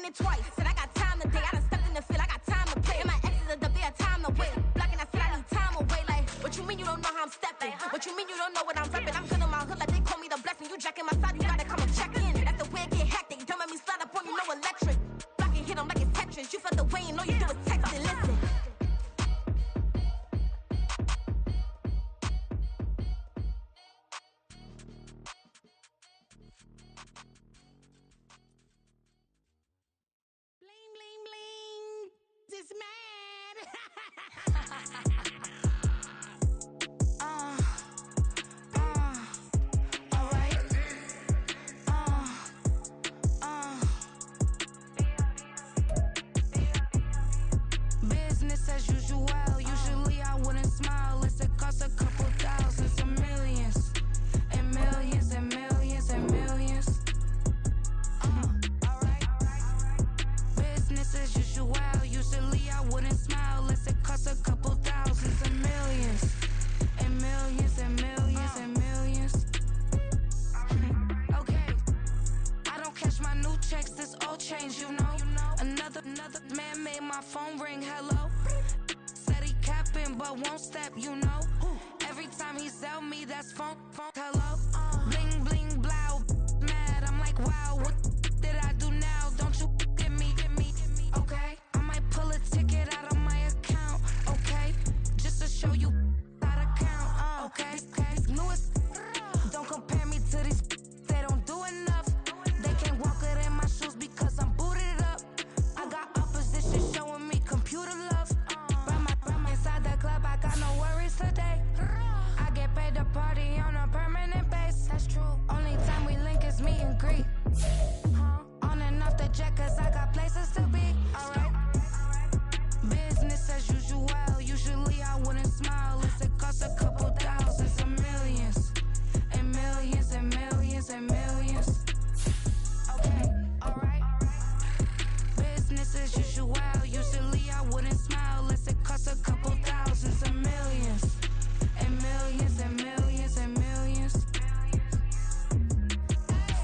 it twice. Said I got time today, I done stepped in the field, I got time to play. And my exes are there, time to wait. Blocking, I said I need time away. Like, what you mean you don't know how I'm stepping? What you mean you don't know what I'm repping? I'm good on my hood, like they call me the blessing. You jacking my side, you gotta come and check in. That's the way it get hectic. Don't make me slide up on you, no electric. Blocking, hit 'em like it's Tetris. You felt the way and all you do is text and listen. Bling, bling, bling. This mad. Alright. Business as usual. Usually I wouldn't smile. It's it costs a couple thousands and millions. And millions and millions and millions. Alright. Business as usual. Usually I wouldn't smile unless it costs a couple thousands and millions. And millions and millions and millions. Okay. I don't catch my new checks, this old change, you know. Another man made my phone ring, hello. Said he capping but won't step, you know. Every time he sell me, that's phone, hello. Bling, bling, blow, mad. I'm like, wow, what did I do now? Don't you get me, okay? I might pull a ticket out of my account, okay? Just to show you how to count, okay? These newest, don't compare me to these, they don't do enough. They can't walk it in my shoes because I'm booted up. I got opposition showing me computer love. Run my inside the club, I got no worries today. I get paid to party on a permanent base. That's true. Only time we link is meet and greet. On and off the jet, cause I got places to be. Alright. Business as usual. Usually I wouldn't smile unless it costs a couple thousands and millions. And millions and millions and millions. Okay, alright. Business as usual. Usually I wouldn't smile unless it costs a couple thousands and millions. And millions and millions and millions.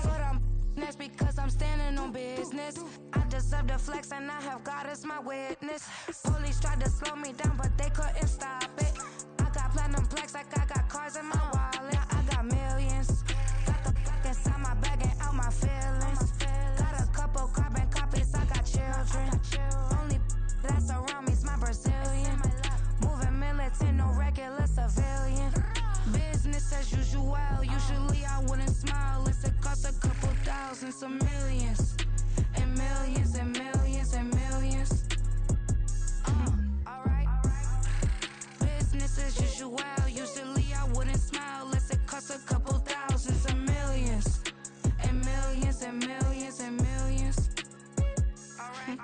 For them, that's because I'm standing on business. I deserve the flex and I have God as my witness. Police tried to slow me down but they couldn't stop it. I got platinum plaques like I got cars in my wallet. I got millions. Got the fuck inside my bag and out my feelings. Got a couple carbon copies, I got children. Only that's around me's my Brazilian. Moving militant, no regular civilian. Business as usual. Usually I wouldn't smile unless it costs a couple thousands of millions. And millions and millions and millions. Alright. Business as usual. Usually I wouldn't smile unless it costs a couple thousands of millions. And millions and millions and millions. Alright.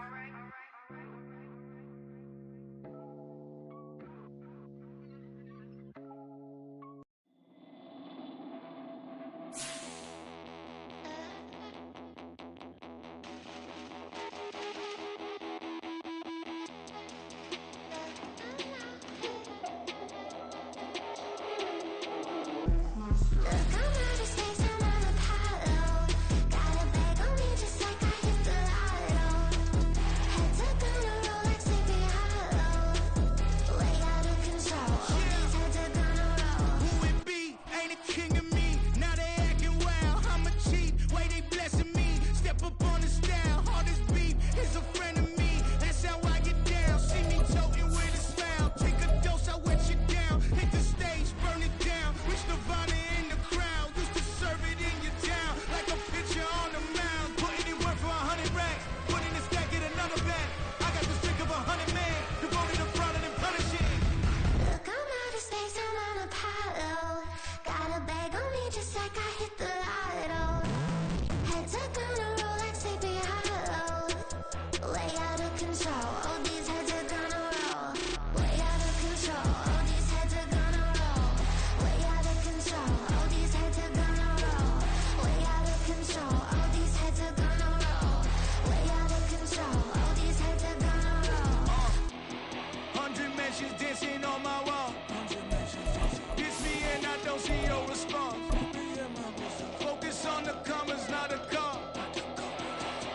Focus on the commas, not a car.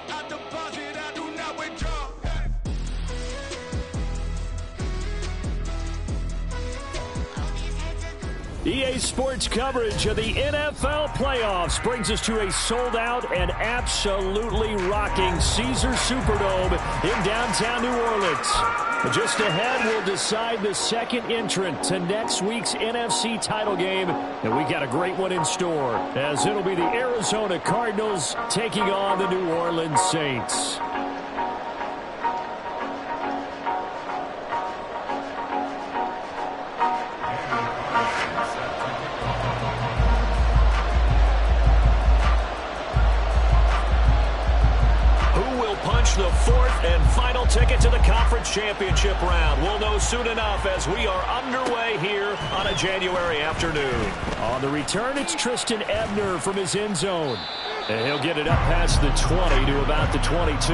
I deposit, I do EA Sports coverage of the NFL playoffs brings us to a sold-out and absolutely rocking Caesars Superdome in downtown New Orleans. Just ahead, we'll decide the second entrant to next week's NFC title game, and we got a great one in store, as it'll be the Arizona Cardinals taking on the New Orleans Saints. The fourth and final ticket to the conference championship round. We'll know soon enough as we are underway here on a January afternoon. On the return, it's Tristan Ebner from his end zone. And he'll get it up past the 20 to about the 22.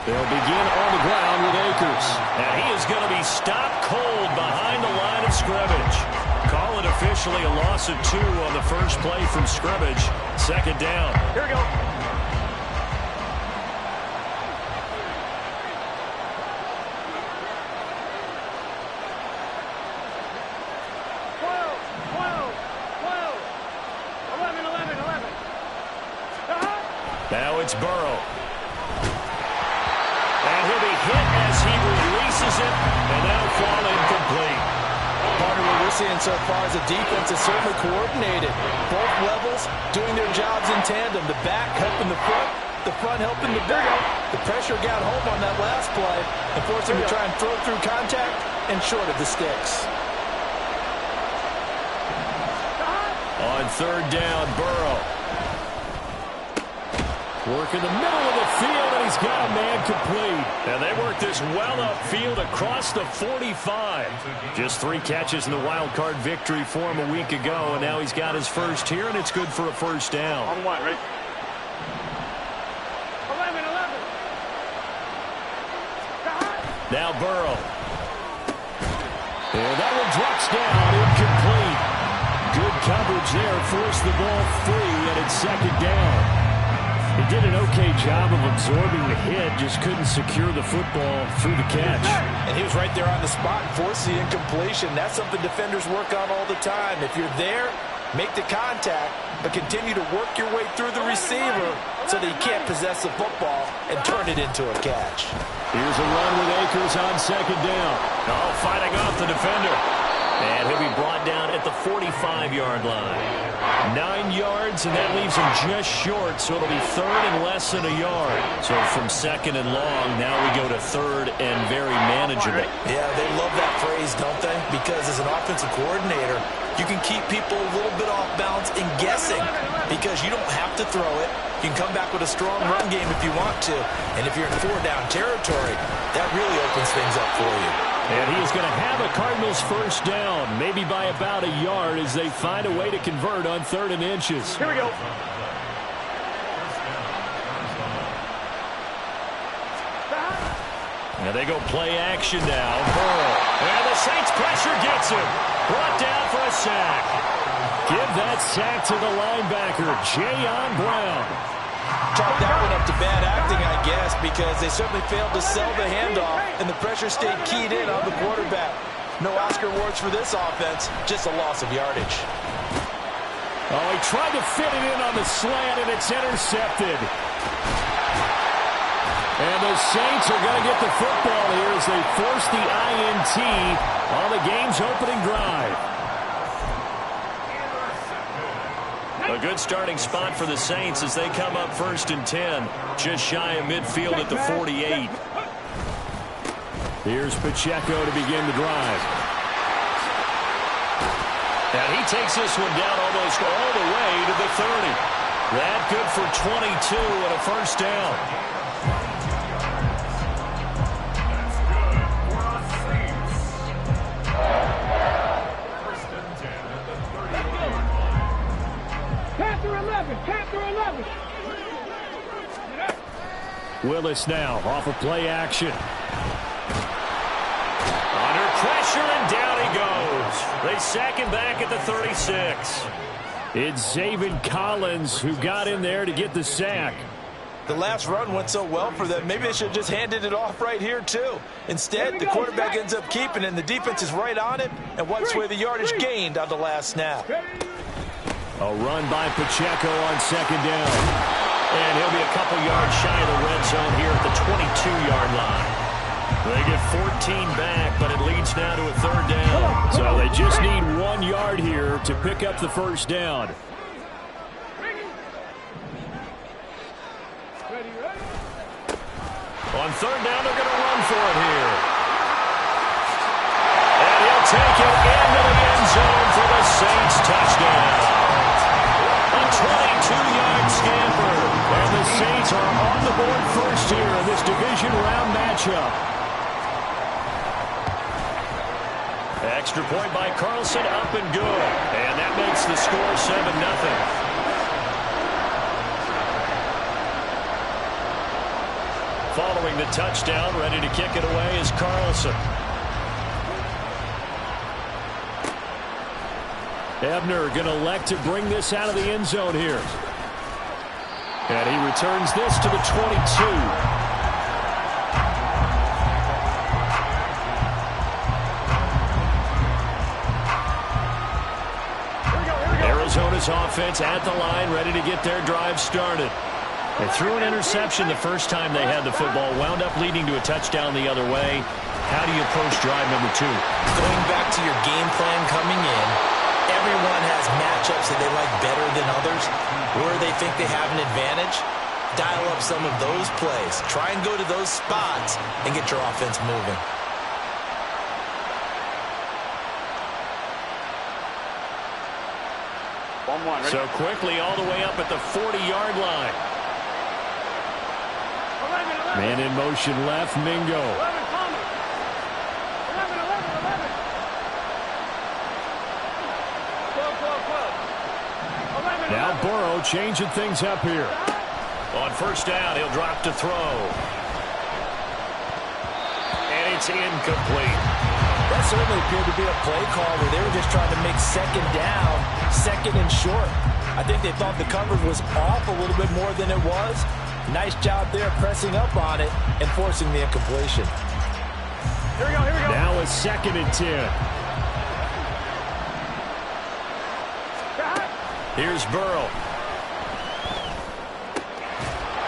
They'll begin on the ground with Akers. And he is going to be stopped cold behind the line of scrimmage. Call it officially a loss of 2 on the first play from scrimmage. Second down. Here we go. Now it's Burrow. And he'll be hit as he releases it, and that'll fall incomplete. Part of what we're seeing so far is the defense is certainly coordinated. Both levels doing their jobs in tandem. The back helping the front helping the back. The pressure got home on that last play and forced him to try and throw through contact and short of the sticks. On third down, Burrow. Work in the middle of the field, and he's got a man complete. And they work this well upfield across the 45. Just 3 catches in the wild card victory for him a week ago, and now he's got his first here, and it's good for a first down. On what, right? 11. Now Burrow. And that one drops down, incomplete. Good coverage there, forced the ball free, and it's second down. He did an okay job of absorbing the hit, just couldn't secure the football through the catch. And he was right there on the spot and forced the incompletion. That's something defenders work on all the time. If you're there, make the contact, but continue to work your way through the receiver so that he can't possess the football and turn it into a catch. Here's a run with Akers on second down. Oh, fighting off the defender. And he'll be brought down at the 45-yard line. 9 yards, and that leaves him just short, so it'll be third and less than a yard. So from second and long, now we go to third and very manageable. Yeah, they love that phrase, don't they? Because as an offensive coordinator, you can keep people a little bit off balance and guessing because you don't have to throw it. You can come back with a strong run game if you want to. And if you're in 4-down territory, that really opens things up for you. And he is going to have a Cardinals first down, maybe by about a yard as they find a way to convert on 3rd and inches. Here we go. Now they go play action now. Burrow. And the Saints pressure gets him. Brought down for a sack. Give that sack to the linebacker, Jayon Brown. Chalk that one up to bad acting, I guess, because they certainly failed to sell the handoff, and the pressure stayed keyed in on the quarterback. No Oscar awards for this offense, just a loss of yardage. Oh, he tried to fit it in on the slant, and it's intercepted. And the Saints are going to get the football here as they force the INT on the game's opening drive. A good starting spot for the Saints as they come up 1st and 10, just shy of midfield at the 48. Here's Pacheco to begin the drive. And he takes this one down almost all the way to the 30. That good for 22 and a first down. Willis now off of play action. Under pressure, and down he goes. They sack him back at the 36. It's Zaven Collins who got in there to get the sack. The last run went so well for them. Maybe they should have just handed it off right here, too. Instead, the quarterback ends up keeping it, and the defense is right on it and wipes away the yardage gained on the last snap. A run by Pacheco on second down. And he'll be a couple yards shy of the red zone here at the 22-yard line. They get 14 back, but it leads now to a third down. So they just need 1 yard here to pick up the first down. On third down, they're going to run for it here. And he'll take it into the end zone for the Saints touchdown. A 22-yard scamper. And the Saints are on the board first here in this division round matchup. Extra point by Carlson, up and good. And that makes the score 7-0. Following the touchdown, ready to kick it away is Carlson. Ebner going to elect to bring this out of the end zone here. And he returns this to the 22. Arizona's offense at the line, ready to get their drive started. They threw an interception the first time they had the football, wound up leading to a touchdown the other way. How do you approach drive number 2? Going back to your game plan coming in, everyone has matchups that they like better than others. Where they think they have an advantage, dial up some of those plays. Try and go to those spots and get your offense moving. So quickly all the way up at the 40-yard line. Man in motion left, Mingo. Now Burrow changing things up here. On first down, he'll drop to throw. And it's incomplete. That certainly appeared to be a play call where they were just trying to make second down, second and short. I think they thought the coverage was off a little bit more than it was. Nice job there pressing up on it and forcing the incompletion. Here we go. Now a 2nd and 10. Here's Burrow.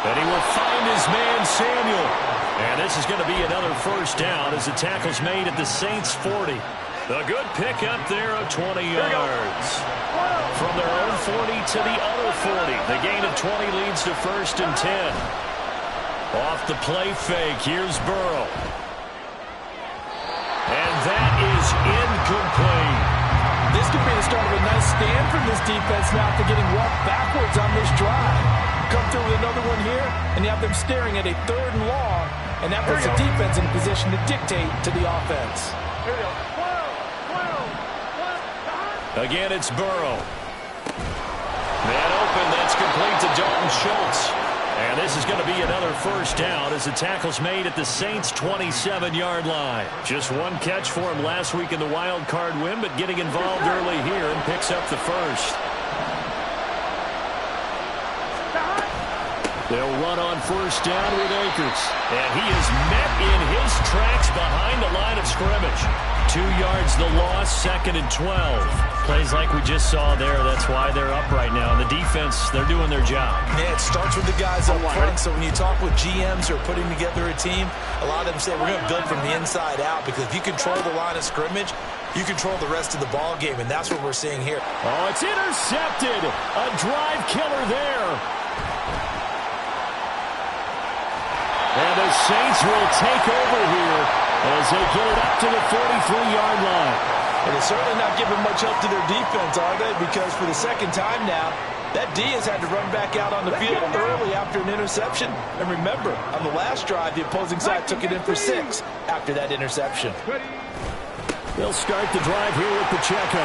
And he will find his man, Samuel. And this is going to be another first down as the tackle's made at the Saints' 40. A good pickup there of 20 yards. From their own 40 to the other 40. The gain of 20 leads to 1st and 10. Off the play fake, here's Burrow. And that is incomplete. This could be the start of a nice stand from this defense now after getting walked backwards on this drive. Come through with another one here, and you have them staring at a 3rd and long, and that puts the defense in a position to dictate to the offense. Again, it's Burrow. Man open, that's complete to Dalton Schultz. And this is going to be another first down as the tackle's made at the Saints' 27-yard line. Just one catch for him last week in the wild card win, but getting involved early here and picks up the first. They'll run on first down with Akers. And he is met in his tracks behind the line of scrimmage. 2 yards the loss, 2nd and 12. Plays like we just saw there. That's why they're up right now. And the defense, they're doing their job. Yeah, it starts with the guys up front. So when you talk with GMs who are putting together a team, a lot of them say we're going to build from the inside out, because if you control the line of scrimmage, you control the rest of the ball game, and that's what we're seeing here. Oh, it's intercepted. A drive killer there. And the Saints will take over here as they get it up to the 43-yard line. And they're certainly not giving much help to their defense, are they? Because for the second time now, that D has had to run back out on the field early after an interception. And remember, on the last drive, the opposing side took it in for 6 after that interception. They'll start the drive here with Pacheco.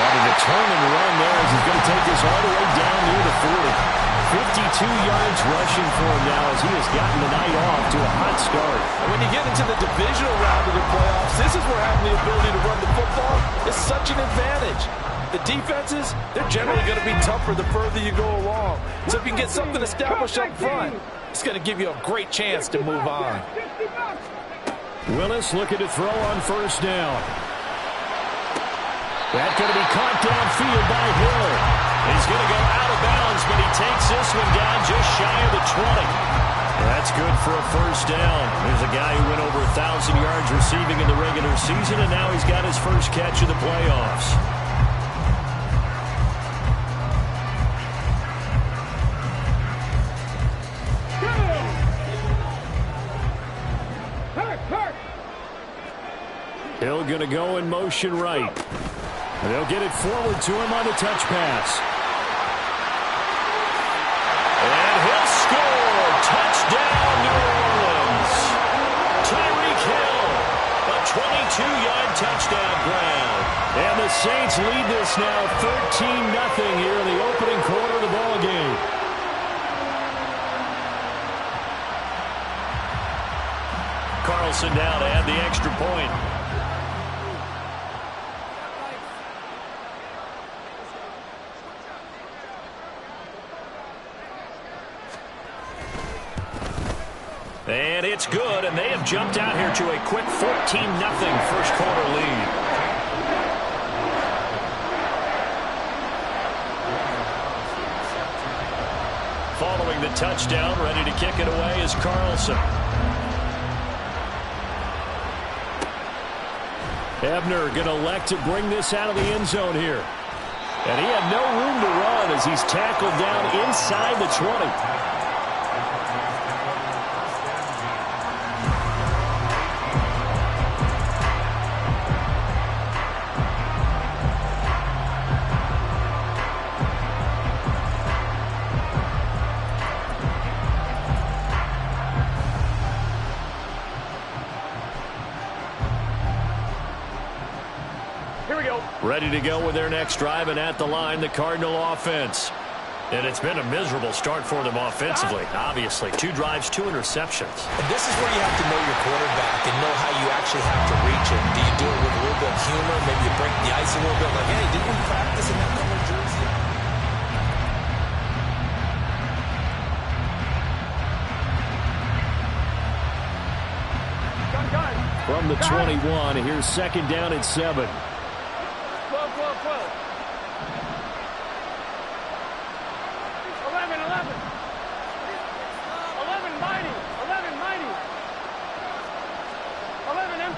And a determined run there as he's going to take this all the way down near the 40. 52 yards rushing for him now as he has gotten the night off to a hot start. And when you get into the divisional round of the playoffs, this is where having the ability to run the football is such an advantage. The defenses, they're generally going to be tougher the further you go along. So if you can get something established up front, it's going to give you a great chance to move on. Willis looking to throw on first down. That's going to be caught downfield by Hill. He's going to go out of bounds, but he takes this one down just shy of the 20. That's good for a first down. There's a guy who went over 1,000 yards receiving in the regular season, and now he's got his first catch of the playoffs. Hill going to go in motion right. They'll get it forward to him on the touch pass. And he'll score. Touchdown, New Orleans. Tyreek Hill, a 22-yard touchdown grab. And the Saints lead this now 13-0 here in the opening quarter of the ball game. Carlson down to add the extra point. And it's good, and they have jumped out here to a quick 14-0 first quarter lead. Following the touchdown, ready to kick it away is Carlson. Ebner going to elect to bring this out of the end zone here. And he had no room to run as he's tackled down inside the 20. Ready to go with their next drive, and at the line, the Cardinal offense. And it's been a miserable start for them offensively, obviously. 2 drives, 2 interceptions. And this is where you have to know your quarterback and know how you actually have to reach him. Do you do it with a little bit of humor? Maybe you break the ice a little bit, like, hey, didn't we practice in that color jersey? From the 21, here's second down at 7.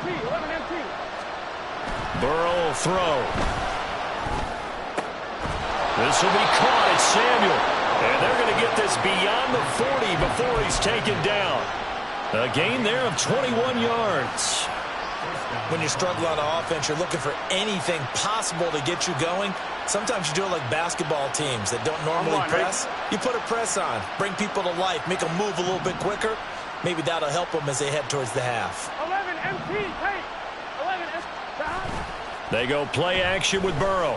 11 MT. Burrow will throw. This will be caught at Samuel. And they're going to get this beyond the 40 before he's taken down. A gain there of 21 yards. When you struggle on offense, you're looking for anything possible to get you going. Sometimes you do it like basketball teams that don't normally press. You put a press on, bring people to life, make them move a little bit quicker. Maybe that'll help them as they head towards the half. 11 MT, hey! 11 MT. They go play action with Burrow.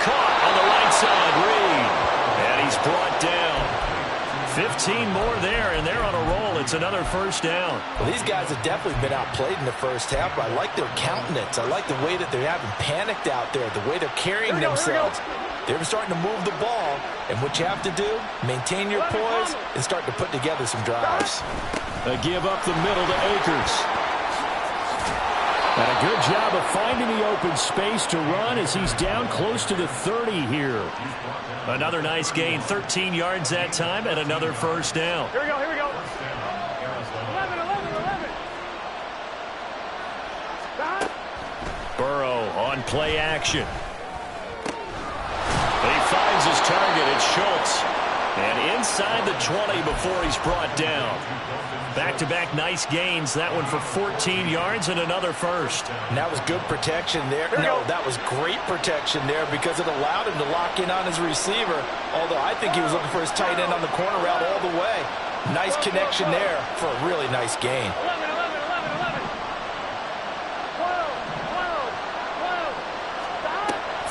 Caught on the right side, Reed. And he's brought down. 15 more there, and they're on a roll. It's another first down. Well, these guys have definitely been outplayed in the first half, but I like their countenance. I like the way that they're having panicked out there, the way they're carrying themselves. They're starting to move the ball, and what you have to do, maintain your poise and start to put together some drives. They give up the middle to Akers. And a good job of finding the open space to run as he's down close to the 30 here. Another nice gain, 13 yards that time, and another first down. Here we go, here we go. 11. Burrow on play action. He finds his target, it's Schultz. And inside the 20 before he's brought down. Back-to-back nice gains. That one for 14 yards and another first. And that was good protection there. No, that was great protection there because it allowed him to lock in on his receiver. Although I think he was looking for his tight end on the corner route all the way. Nice connection there for a really nice gain. 11.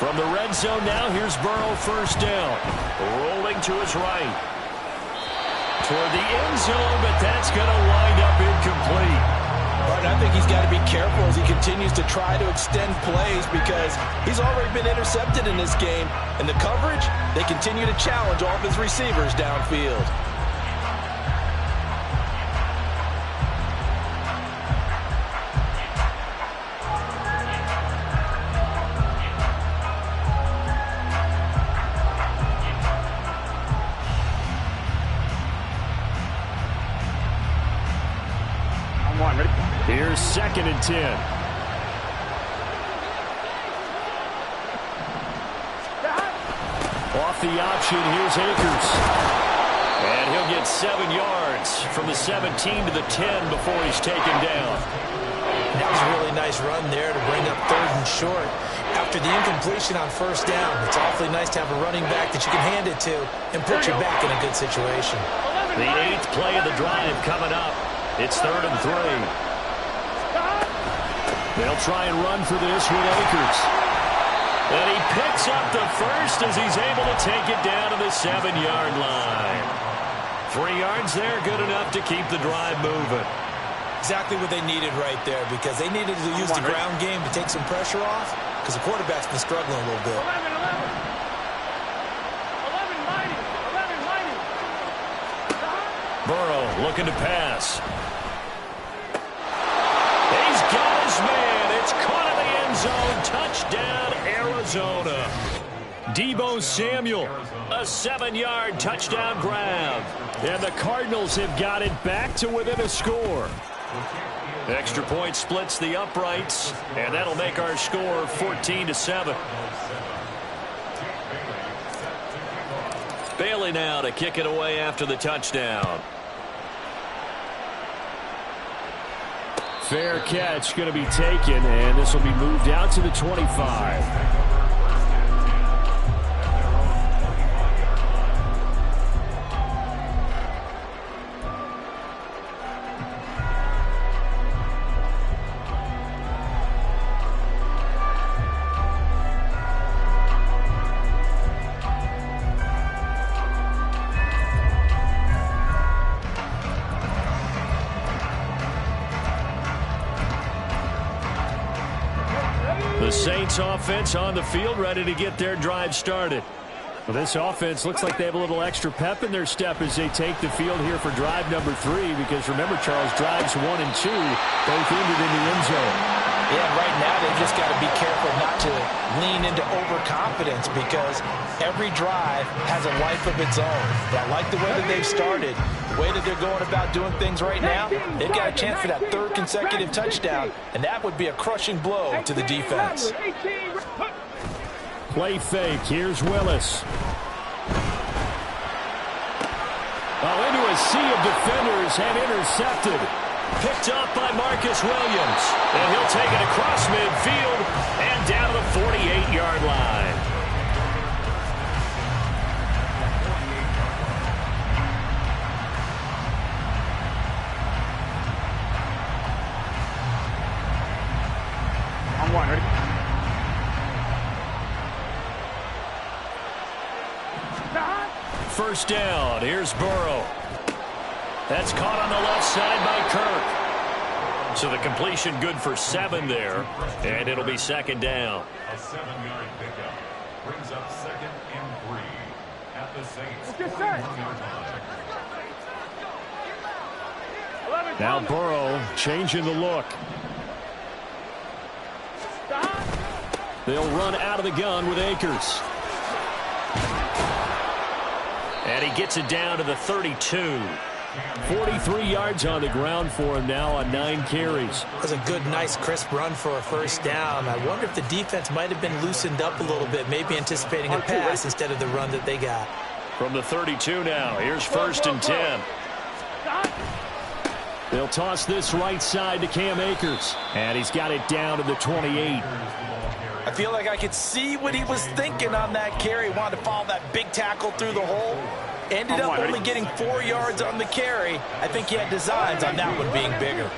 12. From From the red zone now, here's Burrow, first down. Rolling to his right. Toward the end zone, but that's going to wind up incomplete. But I think he's got to be careful as he continues to try to extend plays because he's already been intercepted in this game. And the coverage, they continue to challenge all of his receivers downfield. Here's 2nd and 10. Off the option, here's Akers. And he'll get 7 yards from the 17 to the 10 before he's taken down. That was a really nice run there to bring up 3rd and short. After the incompletion on first down, it's awfully nice to have a running back that you can hand it to and put you back in a good situation. The 8th play of the drive coming up. It's 3rd and 3. They'll try and run for this with Akers. And he picks up the first as he's able to take it down to the 7-yard line. 3 yards there, good enough to keep the drive moving. Exactly what they needed right there because they needed to use the ground game to take some pressure off because the quarterback's been struggling a little bit. 11. Burrow looking to pass. He's got his man. It's caught in the end zone. Touchdown, Arizona. Deebo Samuel, a 7-yard touchdown grab. And the Cardinals have got it back to within a score. Extra point splits the uprights, and that'll make our score 14-7. Bailey now to kick it away after the touchdown. Fair catch going to be taken, and this will be moved out to the 25. The Saints offense on the field, ready to get their drive started. Well, this offense looks like they have a little extra pep in their step as they take the field here for drive number 3, because remember, Charles, drives 1 and 2 both ended in the end zone. Yeah, right now they've just got to be careful not to lean into overconfidence because every drive has a life of its own. But I like the way that they've started, the way that they're going about doing things right now. They've got a chance for that 3rd consecutive touchdown, and that would be a crushing blow to the defense. Play fake. Here's Willis. Oh, into a sea of defenders and intercepted. Picked up by Marcus Williams. And he'll take it across midfield and down to the 48-yard line. On 1, ready? First down. Here's Burrow. That's caught on the left side by Kirk. So the completion good for 7 there. And it'll be 2nd down. A 7-yard pickup brings up 2nd and 3 at the Saints. Now Burrow changing the look. They'll run out of the gun with Akers. And he gets it down to the 32. 43 yards on the ground for him now on 9 carries. That was a good, nice, crisp run for a first down. I wonder if the defense might have been loosened up a little bit, maybe anticipating a pass instead of the run that they got. From the 32 now, here's 1st and 10. They'll toss this right side to Cam Akers. And he's got it down to the 28. I feel like I could see what he was thinking on that carry. Wanted to follow that big tackle through the hole. Ended up only getting 4 yards on the carry. I think he had designs on that one being bigger.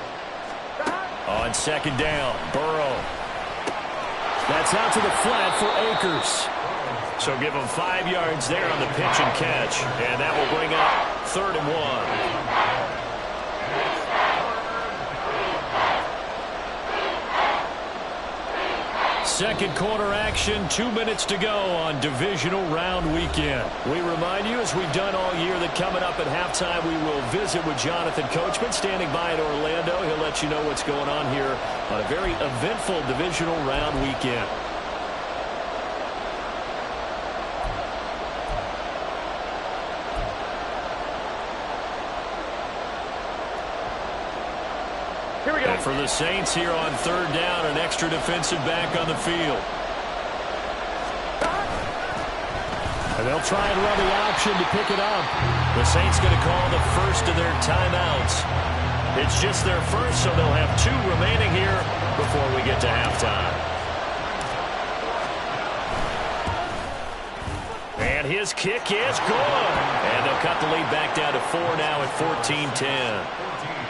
On 2nd down, Burrow. That's out to the flat for Akers. So give him 5 yards there on the pitch and catch. And that will bring up 3rd and 1. Second quarter action, 2 minutes to go on divisional round weekend. We remind you, as we've done all year, that coming up at halftime, we will visit with Jonathan Coachman standing by in Orlando. He'll let you know what's going on here on a very eventful divisional round weekend. And for the Saints here on 3rd down, an extra defensive back on the field. And they'll try and run the option to pick it up. The Saints going to call the first of their timeouts. It's just their first, so they'll have 2 remaining here before we get to halftime. And his kick is good. And they'll cut the lead back down to 4 now at 14-10.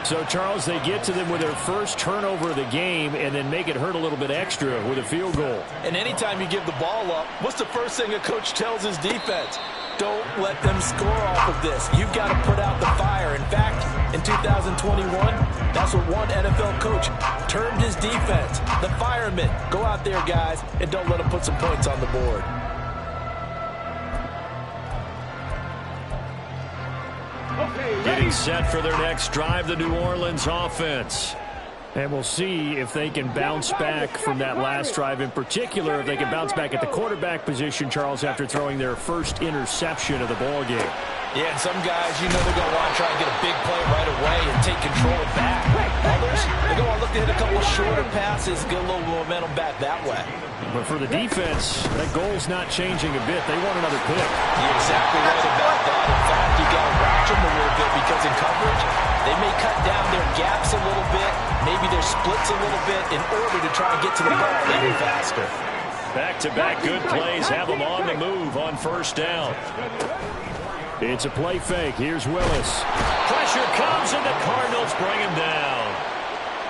So, Charles, they get to them with their first turnover of the game and then make it hurt a little bit extra with a field goal. And anytime you give the ball up, what's the first thing a coach tells his defense? Don't let them score off of this. You've got to put out the fire. In fact, in 2021, that's what one NFL coach termed his defense. The firemen. Go out there, guys, and don't let them put some points on the board. Getting set for their next drive, the New Orleans offense. And we'll see if they can bounce back from that last drive in particular, if they can bounce back at the quarterback position, Charles, after throwing their first interception of the ball game. Yeah, and some guys, you know, they're going to want to try and get a big play right away and take control back. Others, they're going to look to hit a couple shorter passes, get a little momentum back that way. But for the defense, that goal's not changing a bit. They want another pick. You're exactly right about that. In fact, you've got to watch them a little bit because in coverage, they may cut down their gaps a little bit, maybe their splits a little bit in order to try and get to the ball even faster. Back-to-back good plays have them on the move on 1st down. It's a play fake. Here's Willis. Pressure comes, and the Cardinals bring him down.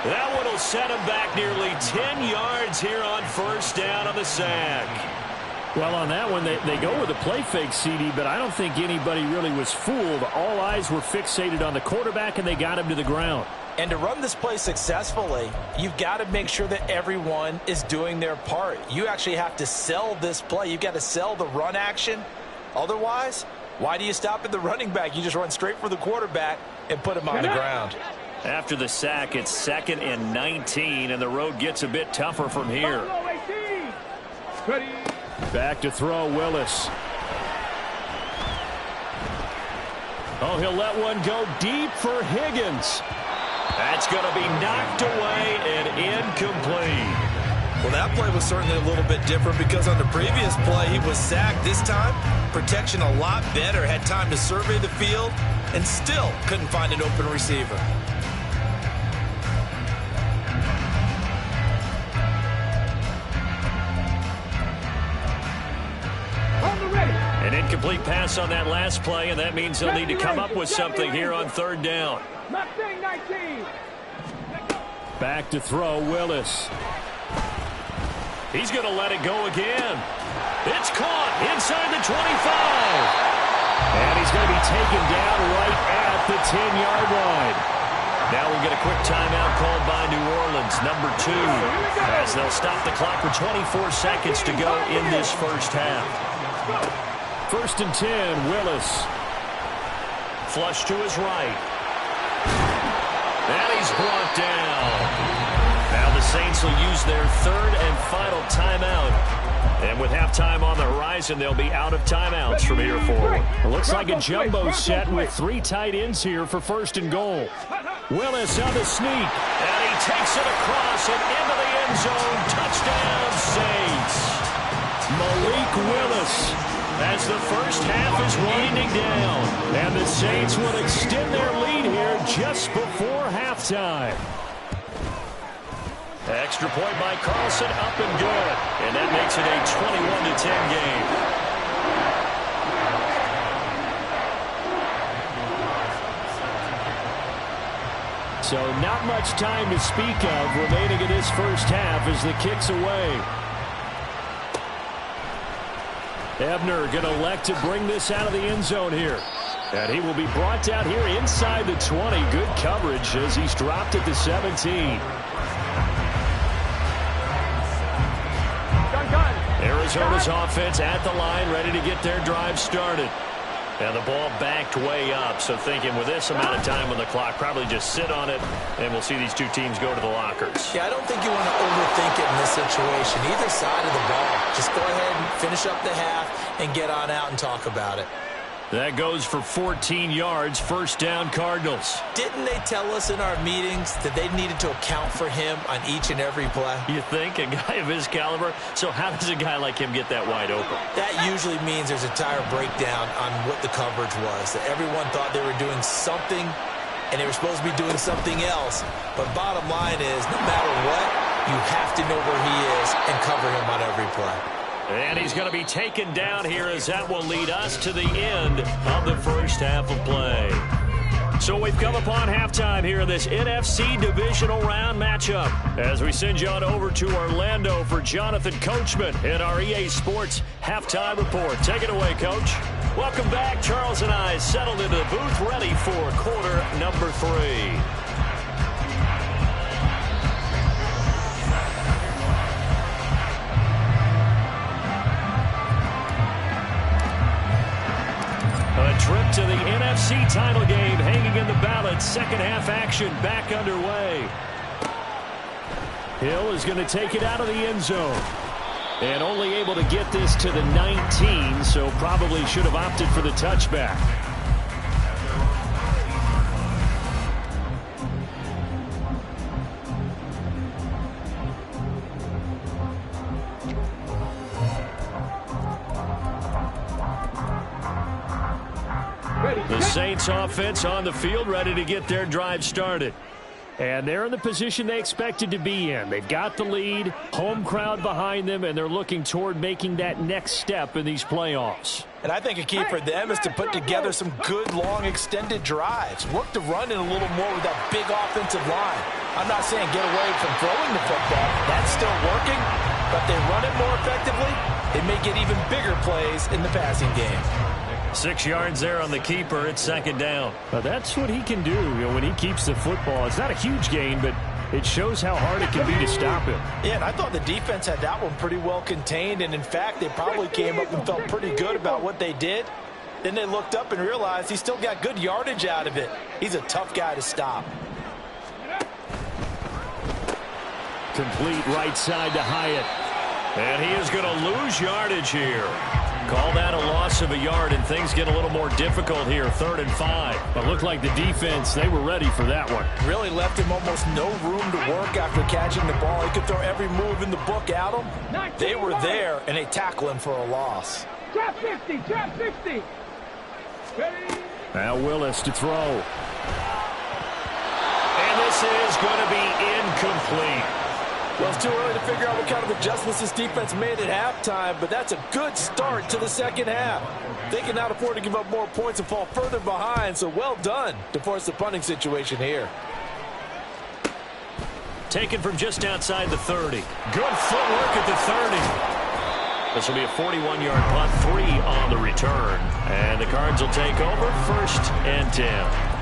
That one will set him back nearly 10 yards here on 1st down on the sack. Well, on that one, they go with a play fake, CD, but I don't think anybody really was fooled. All eyes were fixated on the quarterback, and they got him to the ground. And to run this play successfully, you've got to make sure that everyone is doing their part. You actually have to sell this play. You've got to sell the run action. Otherwise, why do you stop at the running back? You just run straight for the quarterback and put him on the ground. After the sack, it's 2nd and 19, and the road gets a bit tougher from here. Back to throw, Willis. Oh, he'll let one go deep for Higgins. That's going to be knocked away and incomplete. Well, that play was certainly a little bit different because on the previous play, he was sacked. This time, protection a lot better. Had time to survey the field and still couldn't find an open receiver. An incomplete pass on that last play, and that means they'll need to come up with something here on 3rd down. Back to throw, Willis. He's going to let it go again. It's caught inside the 25. And he's going to be taken down right at the 10-yard line. Now we get a quick timeout called by New Orleans, number 2, as they'll stop the clock with 24 seconds to go in this first half. 1st and 10, Willis. Flush to his right. And he's brought down. Now the Saints will use their 3rd and final timeout. And with halftime on the horizon, they'll be out of timeouts from here forward. It looks like a jumbo set with 3 tight ends here for 1st and goal. Willis on the sneak. And he takes it across and into the end zone. Touchdown, Saints. Malik Willis, as the first half is winding down. And the Saints will extend their lead here just before halftime. Extra point by Carlson, up and good. And that makes it a 21-10 game. So not much time to speak of remaining in this first half as the kick's away. Ebner going to elect to bring this out of the end zone here. And he will be brought down here inside the 20. Good coverage as he's dropped at the 17. Arizona's offense at the line, ready to get their drive started. And the ball backed way up, so thinking with this amount of time on the clock, probably just sit on it, and we'll see these two teams go to the lockers. Yeah, I don't think you want to overthink it in this situation. Either side of the ball. Just go ahead and finish up the half and get on out and talk about it. That goes for 14 yards, first down Cardinals. Didn't they tell us in our meetings that they needed to account for him on each and every play? You think? A guy of his caliber? So how does a guy like him get that wide open? That usually means there's a tire breakdown on what the coverage was. That everyone thought they were doing something, and they were supposed to be doing something else. But bottom line is, no matter what, you have to know where he is and cover him on every play. And he's going to be taken down here as that will lead us to the end of the first half of play. So we've come upon halftime here in this NFC divisional round matchup as we send you on over to Orlando for Jonathan Coachman in our EA Sports halftime report. Take it away, Coach. Welcome back. Charles and I settled into the booth ready for quarter number 3. A trip to the NFC title game hanging in the balance. Second half action back underway. Hill is going to take it out of the end zone. And only able to get this to the 19, so probably should have opted for the touchback. The Saints offense on the field, ready to get their drive started. And they're in the position they expected to be in. They've got the lead, home crowd behind them, and they're looking toward making that next step in these playoffs. And I think a key for them is to put together some good, long, extended drives. Work the run in a little more with that big offensive line. I'm not saying get away from throwing the football. That's still working. But they run it more effectively, they may get even bigger plays in the passing game. 6 yards there on the keeper. It's second down. That's what he can do, when he keeps the football. It's not a huge gain, but it shows how hard it can be to stop him. Yeah, and I thought the defense had that one pretty well contained, and in fact, they probably came up and felt pretty good about what they did. Then they looked up and realized he still got good yardage out of it. He's a tough guy to stop. Complete right side to Hyatt. And he is going to lose yardage here. Call that a loss of a yard, and things get a little more difficult here. 3rd and 5. But looked like the defense, they were ready for that one. Really left him almost no room to work after catching the ball. He could throw every move in the book at him. They were there, and they tackle him for a loss. Trap 50, trap 50. Ready? Now Willis to throw. And this is going to be incomplete. Well, it's too early to figure out what kind of adjustments this defense made at halftime, but that's a good start to the second half. They can now afford to give up more points and fall further behind, so well done to force the punting situation here. Taken from just outside the 30. Good footwork at the 30. This will be a 41-yard punt, 3 on the return. And the Cards will take over 1st and 10.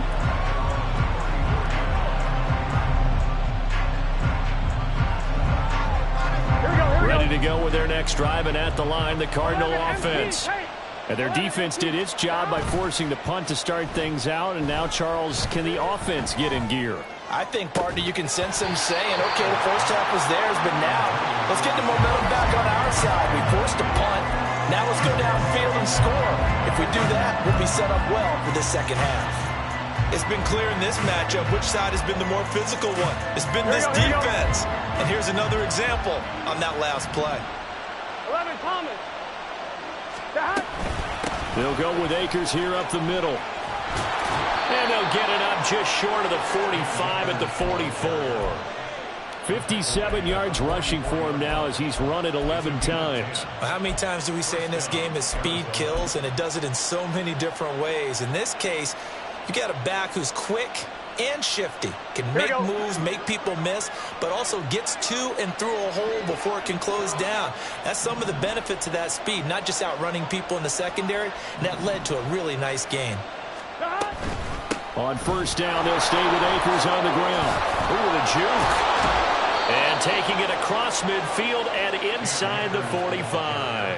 Ready to go with their next drive, and at the line, the Cardinal offense. And their defense did its job by forcing the punt to start things out, and now, Charles, can the offense get in gear? I think, partner, you can sense them saying, okay, the first half was theirs, but now let's get the momentum back on our side. We forced a punt. Now let's go downfield and score. If we do that, we'll be set up well for the second half. It's been clear in this matchup which side has been the more physical one. It's been this defense. And here's another example on that last play. 11 Thomas. They'll go with Akers here up the middle. And they'll get it up just short of the 45 at the 44. 57 yards rushing for him now as he's run it 11 times. Well, how many times do we say in this game that speed kills, and it does it in so many different ways? In this case, you got a back who's quick, and shifty. Can make moves, make people miss, but also gets to and through a hole before it can close down. That's some of the benefit to that speed, not just outrunning people in the secondary, and that led to a really nice gain. On first down, they'll stay with Akers on the ground. Ooh, the juke. And taking it across midfield and inside the 45.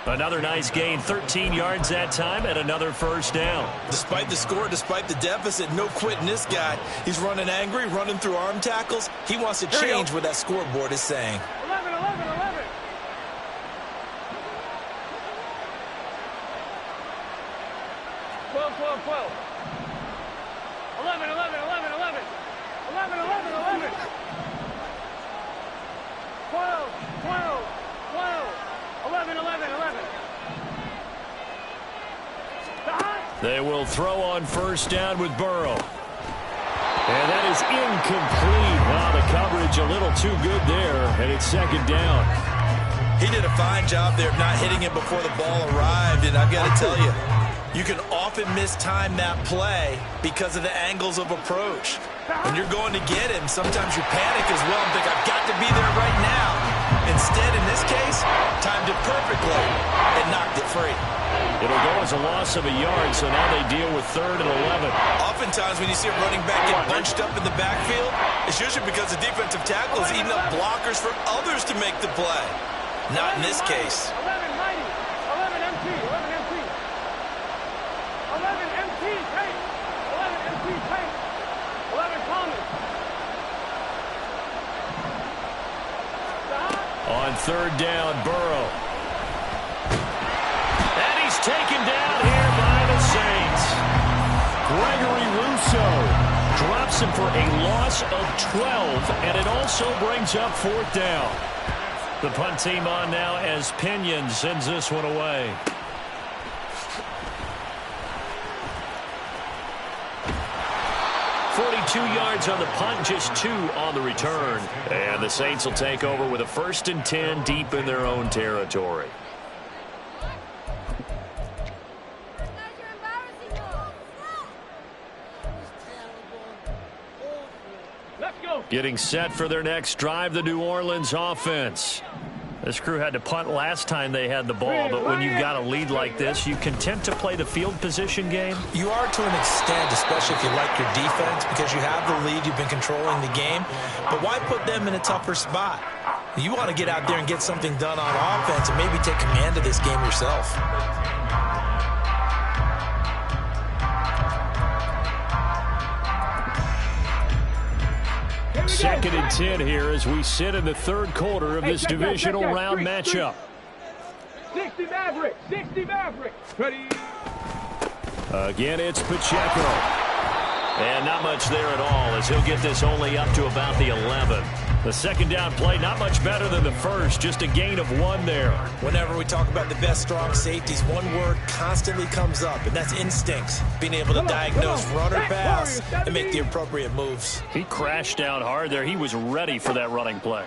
Another nice gain, 13 yards that time, and another first down. Despite the score, despite the deficit, no quitting this guy. He's running angry, running through arm tackles. He wants to change what that scoreboard is saying. 11, 11, 11. 12, 12, 12. 11, 11, 11, 11. 11, 11, 11. 12, 12, 12. 11, 11, 11. They will throw on first down with Burrow. And that is incomplete. Wow, the coverage a little too good there, and it's second down. He did a fine job there of not hitting it before the ball arrived, and I've got to tell you, you can often mistime that play because of the angles of approach. When you're going to get him, sometimes you panic as well and think, I've got to be there right now. Instead, in this case, timed it perfectly and knocked it free. It'll go as a loss of a yard, so now they deal with 3rd and 11. Oftentimes when you see a running back get bunched up in the backfield, it's usually because the defensive tackle is eating up blockers for others to make the play. Not in this case. 11 mighty. 11 MT. 11 MT. 11 MT tank. 11 MT tank. 11 Thomas. On 3rd down, Burrow. And he's taken down here by the Saints. Gregory Rousseau drops him for a loss of 12, and it also brings up 4th down. The punt team on now as Pinion sends this one away. Yards on the punt, just 2 on the return. And the Saints will take over with a 1st and 10 deep in their own territory. Let's go. Getting set for their next drive, the New Orleans offense. This crew had to punt last time they had the ball, but when you've got a lead like this, you content to play the field position game? You are to an extent, especially if you like your defense, because you have the lead, you've been controlling the game. But why put them in a tougher spot? You want to get out there and get something done on offense and maybe take command of this game yourself. Second and 10 here as we sit in the 3rd quarter of this divisional round matchup. 60 Maverick. 60 Maverick. Ready. Again, it's Pacheco. And not much there at all as he'll get this only up to about the 11. The 2nd down play, not much better than the first, just a gain of 1 there. Whenever we talk about the best strong safeties, one word constantly comes up, and that's instincts. Being able to diagnose run or pass and make the appropriate moves. He crashed down hard there. He was ready for that running play.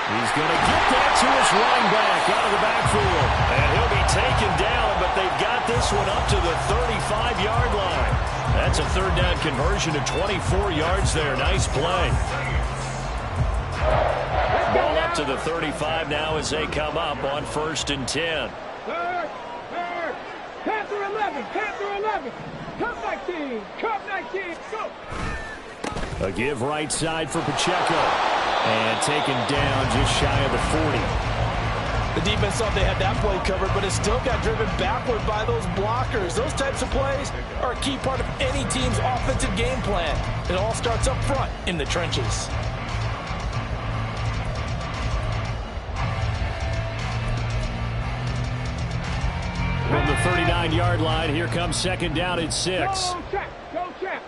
He's going to get that to his running back out of the backfield. And he'll be taken down, but they've got this one up to the 35-yard line. That's a 3rd down conversion to 24 yards there. Nice play. Ball up to the 35 now as they come up on 1st and 10. Third. Panther 11. Panther 11. Cup 19. Cup 19. Go. A give right side for Pacheco. And taken down just shy of the 40. The defense thought they had that play covered, but it still got driven backward by those blockers. Those types of plays are a key part of any team's offensive game plan. It all starts up front in the trenches. From the 39-yard line, here comes 2nd down at 6. Go, check. Go, check.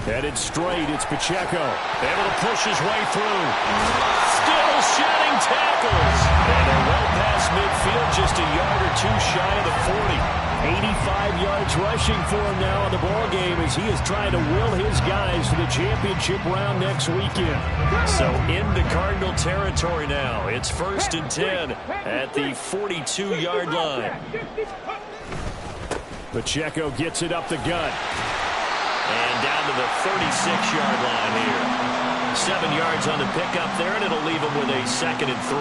Headed straight, it's Pacheco. Able to push his way through. Still shedding tackles. And they're well past midfield, just a yard or 2 shy of the 40. 85 yards rushing for him now in the ball game as he is trying to will his guys to the championship round next weekend. So into Cardinal territory now. It's 1st and 10 at the 42-yard line. Pacheco gets it up the gut. And down to the 36-yard line here. 7 yards on the pickup there, and it'll leave him with a 2nd and 3.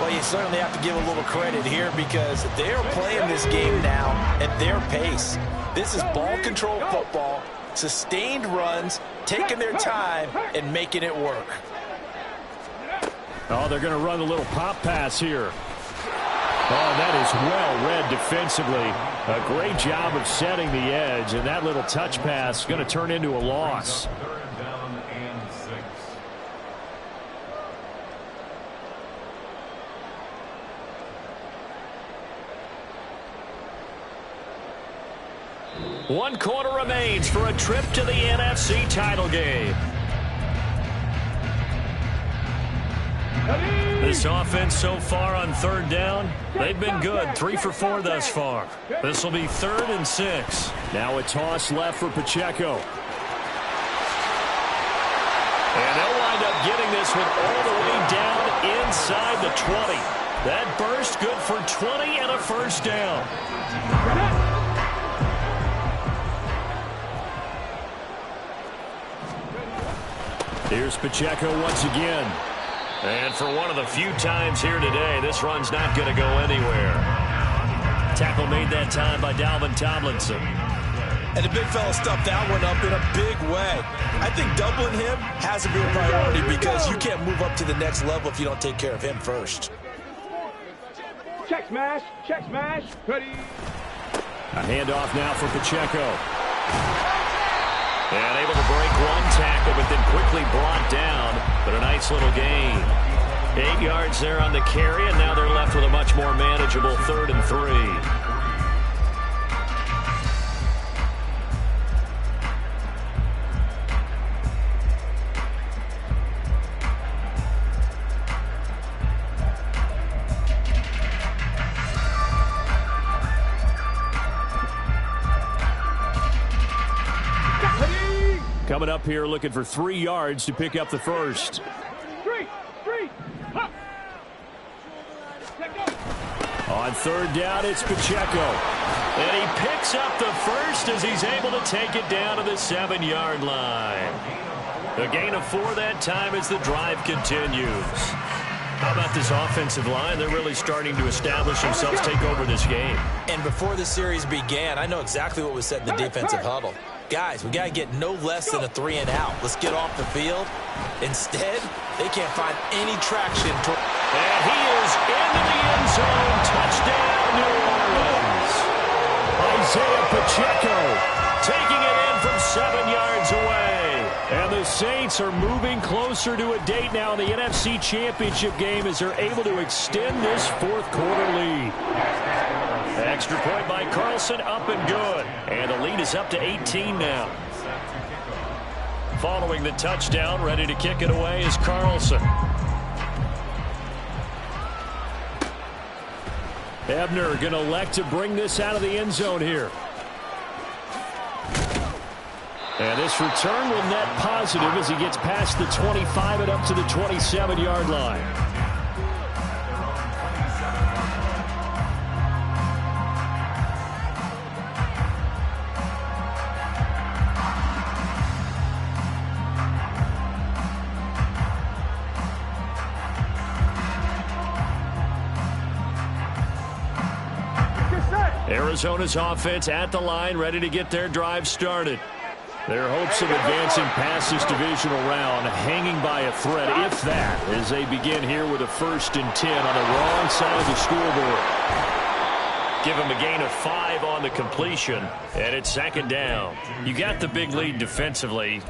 Well, you certainly have to give a little credit here because they're playing this game now at their pace. This is ball control football, sustained runs, taking their time, and making it work. Oh, they're going to run a little pop pass here. Oh, that is well read defensively. A great job of setting the edge, and that little touch pass is going to turn into a loss. One quarter remains for a trip to the NFC title game. This offense so far on 3rd down, they've been good. 3 for 4 thus far. This will be 3rd and 6. Now a toss left for Pacheco. And they'll wind up getting this one all the way down inside the 20. That burst good for 20 and a 1st down. Here's Pacheco once again. And for one of the few times here today, this run's not going to go anywhere. Tackle made that time by Dalvin Tomlinson. And the big fella stuffed that one up in a big way. I think doubling him has to be a priority because you can't move up to the next level if you don't take care of him first. Check smash, ready. A handoff now for Pacheco. And able to break one tackle, but then quickly brought down. But a nice little gain. 8 yards there on the carry, and now they're left with a much more manageable 3rd and 3. Coming up here looking for 3 yards to pick up the 1st. On 3rd down, it's Pacheco. And he picks up the 1st as he's able to take it down to the 7-yard line. A gain of 4 that time as the drive continues. How about this offensive line? They're really starting to establish themselves, take over this game. And before the series began, I know exactly what was said in the defensive huddle. Guys, we got to get no less than a 3 and out. Let's get off the field. Instead, they can't find any traction. And he is into the end zone. Touchdown, New Orleans. Isaiah Pacheco taking it in from 7 yards away. And the Saints are moving closer to a date now in the NFC Championship game as they're able to extend this 4th quarter lead. Extra point by Carlson, up and good. And the lead is up to 18 now. Following the touchdown, ready to kick it away is Carlson. Ebner going to elect to bring this out of the end zone here. And this return will net positive as he gets past the 25 and up to the 27-yard line. Arizona's offense at the line, ready to get their drive started. Their hopes of advancing past this divisional round hanging by a thread, if that, as they begin here with a 1st and 10 on the wrong side of the scoreboard. Give them a gain of 5 on the completion, and it's 2nd down. You got the big lead defensively,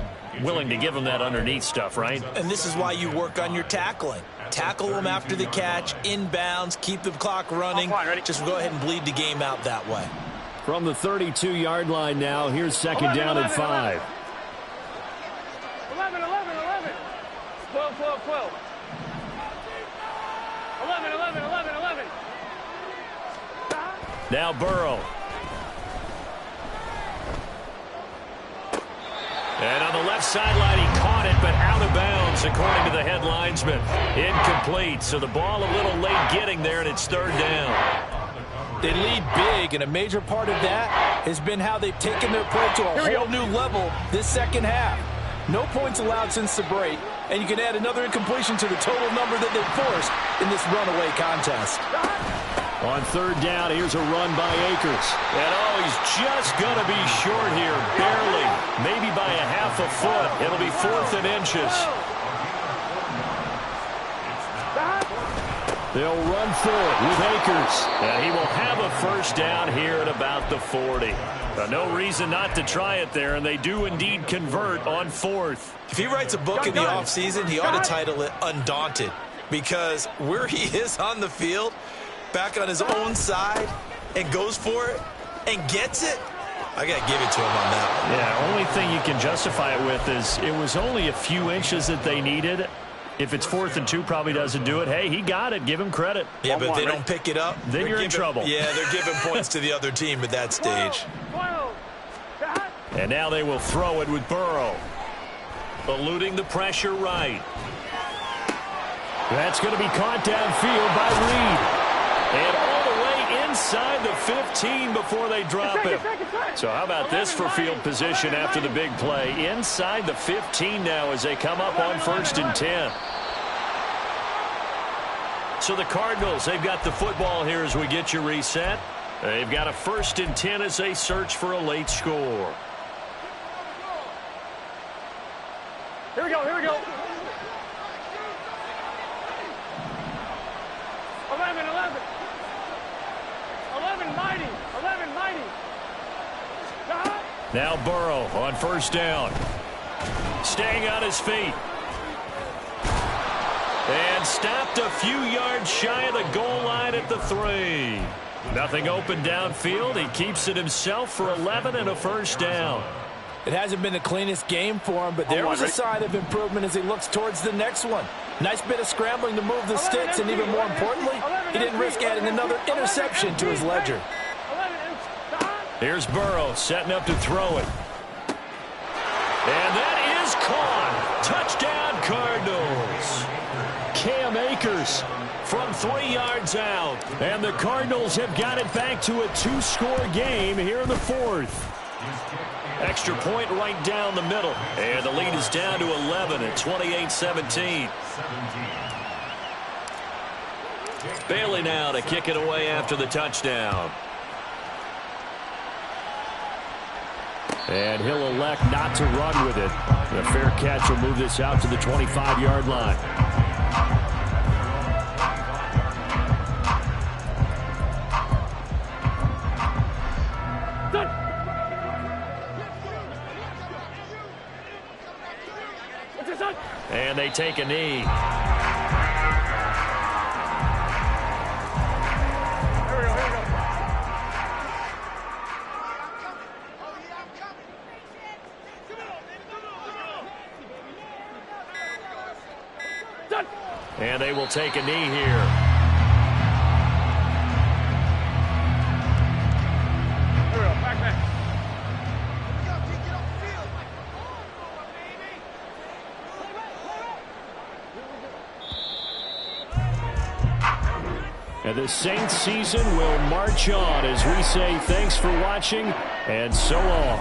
willing to give them that underneath stuff, right? And this is why you work on your tackling. Tackle them after the catch, inbounds, keep the clock running. Just go ahead and bleed the game out that way. From the 32-yard line now, here's 2nd down and 5. 11. 12. 11. Now Burrow. And on the left sideline, he caught it, but out of bounds, according to the head linesman. Incomplete, so the ball a little late getting there, and it's 3rd down. They lead big, and a major part of that has been how they've taken their play to a whole new level this second half. No points allowed since the break, and you can add another incompletion to the total number that they've forced in this runaway contest. On third down, here's a run by Akers. And he's just going to be short here, barely, maybe by a half a foot. It'll be 4th and inches. They'll run for it with Akers. And he will have a first down here at about the 40. No reason not to try it there, and they do indeed convert on 4th. If he writes a book in the offseason, he ought to title it Undaunted, because where he is on the field, back on his own side, and goes for it and gets it, I got to give it to him on that one. Yeah, only thing you can justify it with is it was only a few inches that they needed. If it's 4th and 2, probably doesn't do it. Hey, he got it. Give him credit. Yeah, but if they don't pick it up, then you're in trouble. Yeah, they're giving points to the other team at that stage. And now they will throw it with Burrow. Eluding the pressure right. That's going to be caught downfield by Reed. And all the way inside the 15 before they drop him. So how about this for field position after the big play? Inside the 15 now as they come up on 1st and 10. So the Cardinals, they've got the football here as we get you reset. They've got a 1st and 10 as they search for a late score. Here we go, here we go. 11, 11. 11 mighty, 11 mighty. Now Burrow on 1st down. Staying on his feet. And stopped a few yards shy of the goal line at the 3. Nothing open downfield. He keeps it himself for 11 and a 1st down. It hasn't been the cleanest game for him, but there was a sign of improvement as he looks towards the next one. Nice bit of scrambling to move the sticks, and even more importantly, he didn't risk adding another interception to his ledger. Here's Burrow setting up to throw it. And that is caught. Touchdown, Cardinals. Cam Akers from 3 yards out. And the Cardinals have got it back to a 2-score game here in the 4th. Extra point right down the middle. And the lead is down to 11 at 28-17. Bailey now to kick it away after the touchdown. And he'll elect not to run with it. The fair catch will move this out to the 25-yard line. And they take a knee. Here we go, here we go. And they will take a knee here. Here we go, back. And the Saints season will march on as we say thanks for watching and so long.